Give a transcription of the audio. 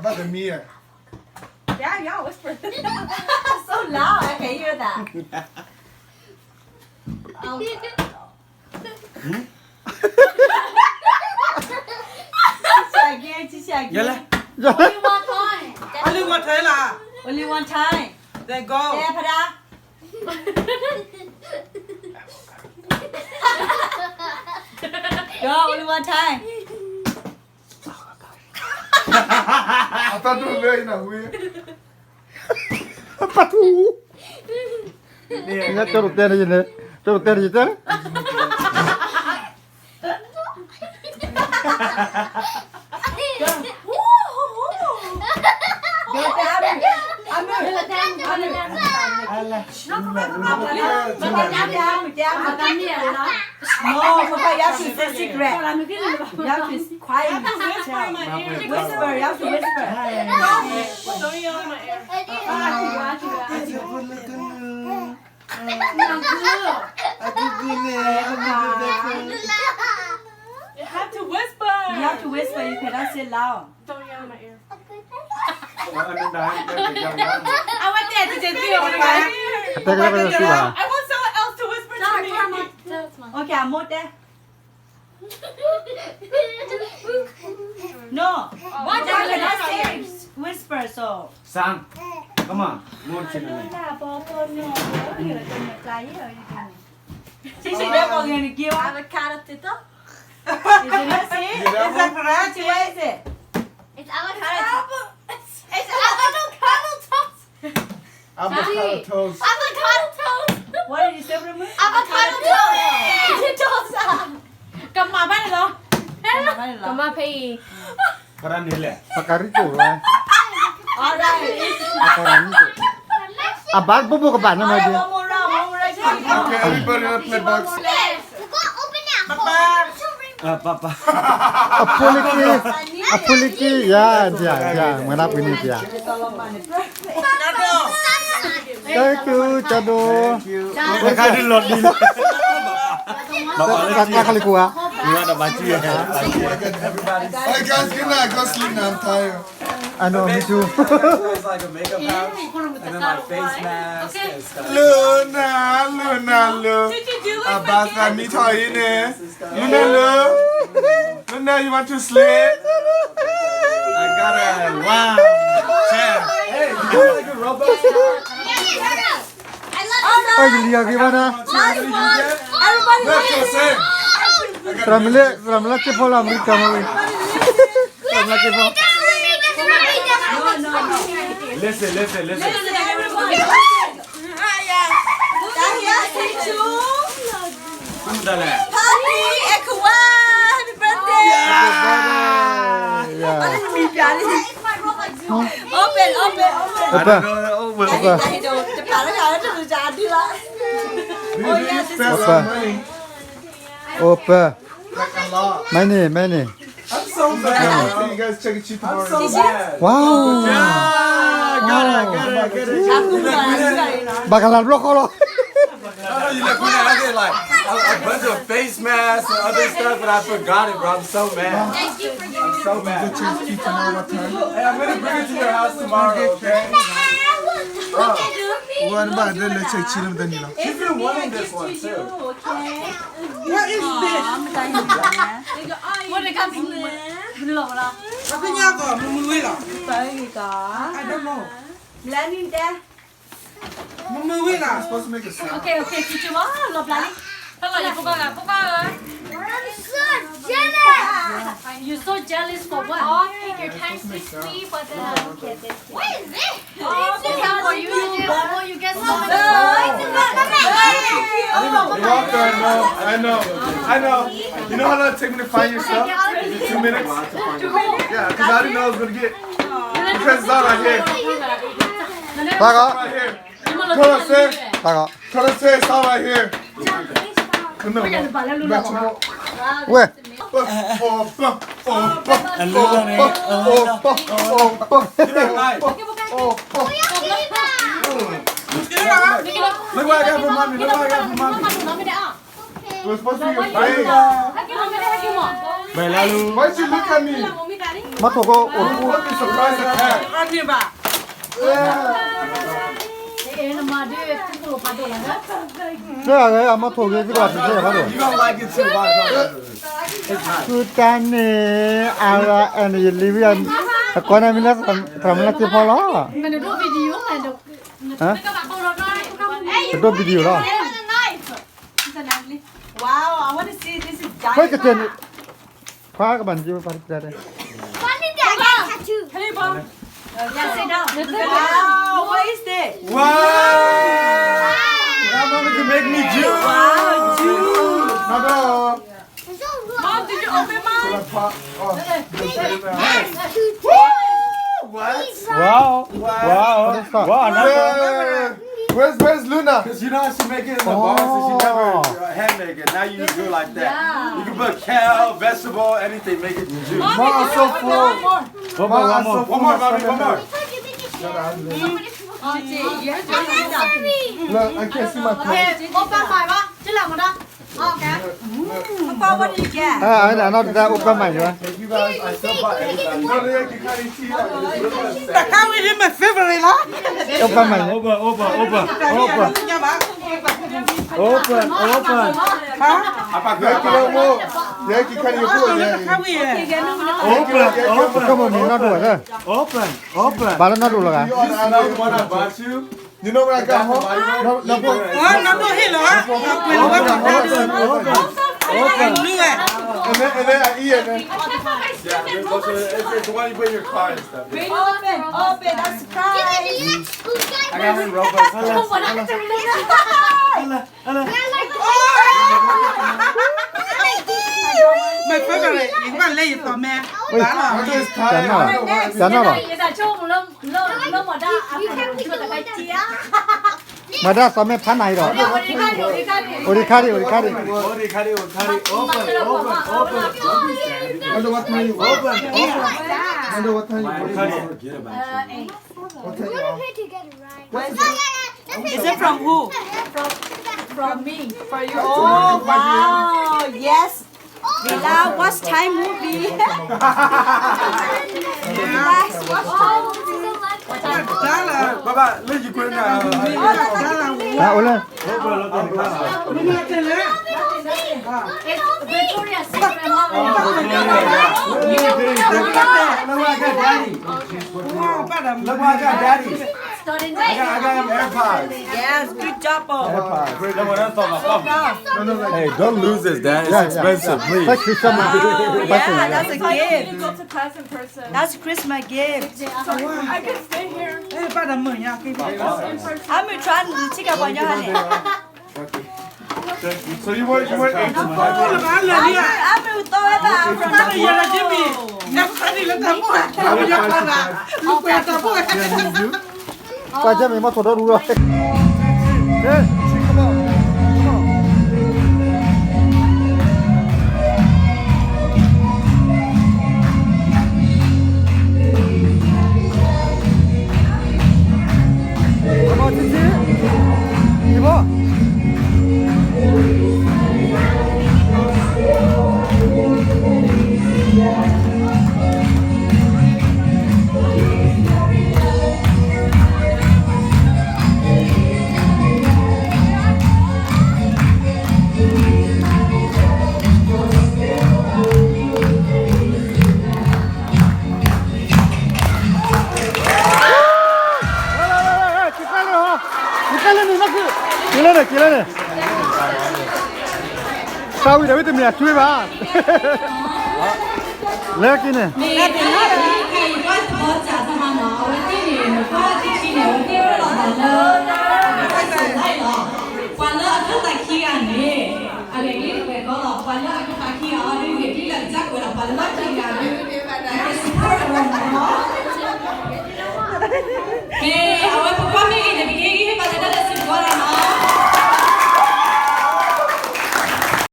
about the Mia? Yeah, y'all whisper. So loud, I can hear that. Again. Yalla. Only one time. Only one time lah. Only one time. Then go. There, Pada. Go, only one time. I thought you were very weird. ปะทูเนี่ยเจ้าลูกเต้นได้ยินเลยเจ้าลูกเต้นได้ยินเจ้า Go, Dad. I'm No, Papa, you have to say secret. You have to quiet. Whisper, you have to whisper. Don't yell in my ear. You have to whisper. You have to whisper, you cannot say loud. Don't yell in my ear. อันนั้นได้แต่ยังว่า I want that to just feel in my ear. แต่ก็ไม่ได้สิว่า I want someone else to whisper to me. Okay, I'm out there. No. What I cannot say whisper, so. Sam, come on, more channel. Chị đã có người này kêu avocado tito. Is it not see? Is that correct? What is it? It's avocado. It's avocado toast. Avocado toast. Avocado toast. What did you say from me? Avocado toast. Toast. Cầm mà bắt được không? Come on, pay. กระนี้แหละ ปากการิโกะเลย Alright. ปากการิโกะอ่ะบ้านปุ๊บปุ๊บกับบ้านนั่นเลย Alright, ดิ one more round, one more round. Okay, everybody in the play box. Go open that. Papa. อะพูลิกี้อะพูลิกี้ยาจ้าจ้าเหมือนนับวินิจจ้า Thank you จ้าดู ไม่ค่อยดิ้นรนดีเลยบอกว่า กักกะลิกัว นี่ว่าแต่บาจี้อะ Alright, guys, good night. Go sleep now. I'm tired. I know me too It's like a makeup pouch, and then like face mask and stuff. Luna, Luna. Did you do it? Abasa, me toy in there. Luna. Luna, you want to sleep? I got a wow chair Hey, you do like a robot? I love ไอ้เลียกี่วันนะ Everybody, Let's go say. ตรามเล่เก็บพอลามิกามาวิตรามเล่เก็บพอ listen everybody. Kumda le Happy Ekwa, happy birthday. Me piano. Open. Apa? Apa? Oh, yeah, this Apa? Opa. like a lot. Many. I'm so bad. I'll see you guys check it cheap tomorrow. So bad. Wow. got it Bakalan blok kalau. Oh, you look when I did like a bunch of face masks and other stuff, but I forgot it, bro. I'm so mad. I'm so mad. Check it cheap tomorrow. What time? Hey, I'm gonna bring it to your house tomorrow, okay? What about the let's check cheap then you know. She's been wanting this one too. what is this What it comes in? มันเป็นยากก่อนมึงมือวิ่งหรอ I don't know Planning there. มึงมือวิ่งหรอ I'm supposed to make a sound. Okay, teacher. Lo planning. You're so jealous for what? Oh, take your time to sleep, but What is this? because for you, you get so much. I know. You know how long it take me to find your stuff? 2 minutes? Yeah, because I didn't know I was going to get. Because it's all right here. Taga. Right here. Come on, sir. Taga. Come on, sir. It's all right here. No. Weh. Look what I got for mommy. It was supposed to be your face. ไปแล้วลูก Why'd you look at me? มาถูกก็อด What is surprise attack? อันนี้ป่ะ Eh, nama dia tu pada lah. เสื้อเลยเอามาถูกเลยดีกว่าถึงจะมาดู You don't like it too, watch. คือการเนี่ยอะไรอันนี้ลิเวียนแต่ก่อนนั้นมีนักทำนักที่พอแล้ว Mana dua video mana. ฮะ Kau bawa orang lain. เป็นตัววิดีโอแล้ว Wow, I want to see this is เฮ้ย giant. กระเจนคว้ากับมันจิ้มไปได้เลย Funny that I got tattoo. Yeah, sit down. Wow, what is this? Wow! That woman can make me juice. Wow, dude. Hello. So good. Mom, did you open mine? What? Wow. Where's Luna? Because you know how she make it in the bars and she never hand make it. Now you just do it like that. You can put kale, vegetable, anything, make it juice. Mom, I'm so full. Mom, I'm so full. One more, mommy, one more. Look, I can't see my tongue. Open my ba. Chứ làm mà đó. Okay. Papa, what did you get? อันนั้นได้อุปกรณ์ใหม่ใช่ไหม Thank you guys. I still bought everybody. No, they can't even see that. The cow is my favorite, huh? อุปกรณ์ใหม่ Open. I bought Yeah, good. you know, yeah, you can't even do it. Yeah. ข้าวอีก อุปกรณ์นี้น่าดูเลย Open. บาลน่าดูเลยกัน You You know what I bought you? You know when I got home? No, no, อ๋อน้ำตัวเห็นเหรอเป็นว่า open. เลือด And then I eat it. And Yeah, it's the one you put in your car and stuff. Open, that's surprise. I got him Robux. Không có nó cái My favorite อีกวันเลยต่อแม่ เฮ้ย I'm just จัน tired. น่ะ I don't know what จันน่ะหรอ Bây giờ cho một lâm mà đã chưa được cái chia. มาได้สมัยพันไหนหรอ Đi đi khai đi. โอริคาดิ Odi, Kari. Open. I know what time you want. Open. I know what time you want. Forget about you. What time you want? To get it right. Is it from who? From me. For you. Oh, wow. Yes. Villa, watch Thai movie. Relax, watch Thai movie. ได้ละ Baba, look, you quit now. นะโอ้เลย ไม่มีเจอเลย It's Victoria's Secret Mom. ว้าวป้าดำ Look what I got, Daddy. Starting I got him AirPods. Yes, good job, Bo. Hey, don't lose this, Dad. It's expensive, ใช่ please. คริสต์มาส Yeah, that's a gift. go to class in person. That's Christmas gift. I can stay here. เอ้ยป้าดำเหมือนยากินไป I'm trying to check up on your honey. So you want 8 to 5? ร้านเลยเนี่ย I'm going to throw it back from ป้าเลยยาละจิมีนักขันนี่แล้วแต่พวกเราอยากขันอ่ะลูกแปดแต่พวก ไปจะมีมาถอดรู้เลยเฮ้ยชิคกี้พายมาชิชินี่บ่กินแล้วเนี่ยซาวิดาวิตามินช่วยบ้าเลิกกินเนี่ย Hãy subscribe cho kênh Ghiền Mì Gõ để không bỏ lỡ những video hấp dẫn